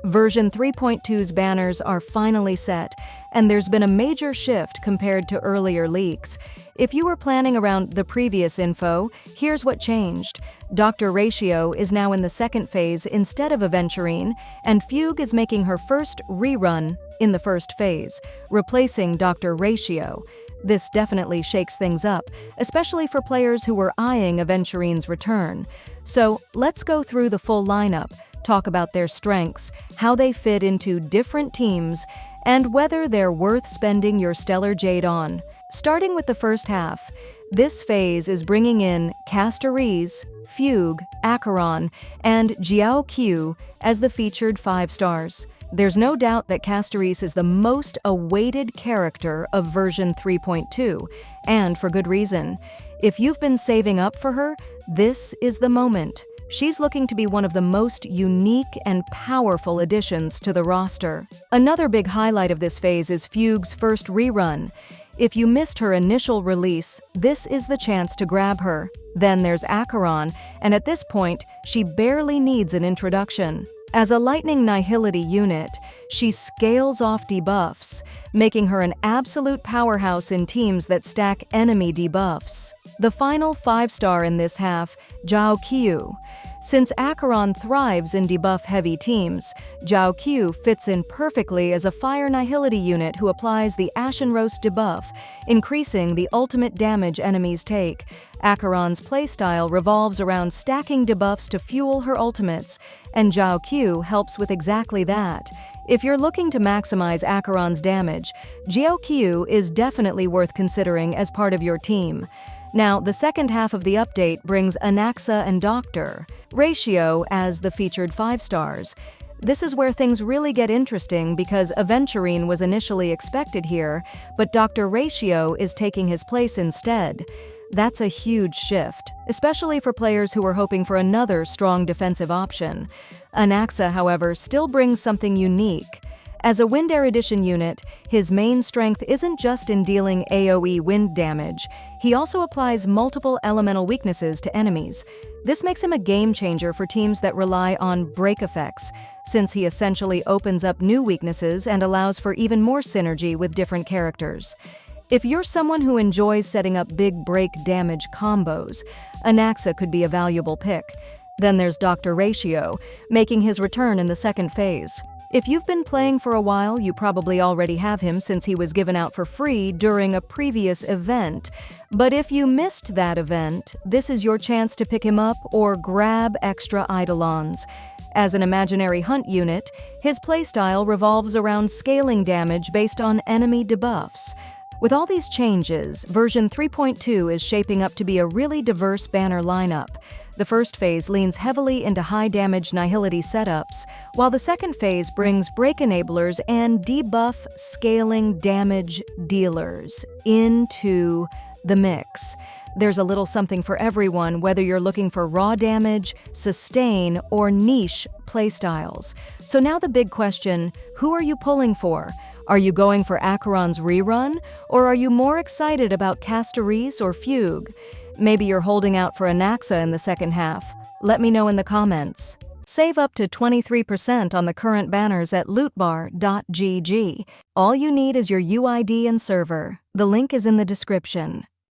Version 3.2's banners are finally set, and there's been a major shift compared to earlier leaks. If you were planning around the previous info, here's what changed. Dr. Ratio is now in the second phase instead of Aventurine, and Fugue is making her first rerun in the first phase, replacing Dr. Ratio. This definitely shakes things up, especially for players who were eyeing Aventurine's return. So let's go through the full lineup, talk about their strengths, how they fit into different teams, and whether they're worth spending your Stellar Jade on. Starting with the first half, this phase is bringing in Castorise, Fugue, Acheron, and Jiao Qiu as the featured 5 stars. There's no doubt that Castorise is the most awaited character of version 3.2, and for good reason. If you've been saving up for her, this is the moment. She's looking to be one of the most unique and powerful additions to the roster. Another big highlight of this phase is Fugue's first rerun. If you missed her initial release, this is the chance to grab her. Then there's Acheron, and at this point, she barely needs an introduction. As a Lightning Nihility unit, she scales off debuffs, making her an absolute powerhouse in teams that stack enemy debuffs. The final 5-star in this half, Jiao Qiu. Since Acheron thrives in debuff-heavy teams, Jiao Qiu fits in perfectly as a Fire Nihility unit who applies the Ashen Roast debuff, increasing the ultimate damage enemies take. Acheron's playstyle revolves around stacking debuffs to fuel her ultimates, and Jiao Qiu helps with exactly that. If you're looking to maximize Acheron's damage, Jiao Qiu is definitely worth considering as part of your team. Now, the second half of the update brings Anaxa and Dr. Ratio as the featured 5 stars. This is where things really get interesting because Aventurine was initially expected here, but Dr. Ratio is taking his place instead. That's a huge shift, especially for players who are hoping for another strong defensive option. Anaxa, however, still brings something unique. As a Wind Erudition unit, his main strength isn't just in dealing AoE wind damage. He also applies multiple elemental weaknesses to enemies. This makes him a game changer for teams that rely on break effects, since he essentially opens up new weaknesses and allows for even more synergy with different characters. If you're someone who enjoys setting up big break damage combos, Anaxa could be a valuable pick. Then there's Dr. Ratio, making his return in the second phase. If you've been playing for a while, you probably already have him since he was given out for free during a previous event. But if you missed that event, this is your chance to pick him up or grab extra Eidolons. As an imaginary hunt unit, his playstyle revolves around scaling damage based on enemy debuffs. With all these changes, version 3.2 is shaping up to be a really diverse banner lineup. The first phase leans heavily into high-damage Nihility setups, while the second phase brings break enablers and debuff scaling damage dealers into the mix. There's a little something for everyone, whether you're looking for raw damage, sustain, or niche playstyles. So now the big question, who are you pulling for? Are you going for Acheron's rerun, or are you more excited about Castorise or Fugue? Maybe you're holding out for Anaxa in the second half. Let me know in the comments. Save up to 23% on the current banners at lootbar.gg. All you need is your UID and server. The link is in the description.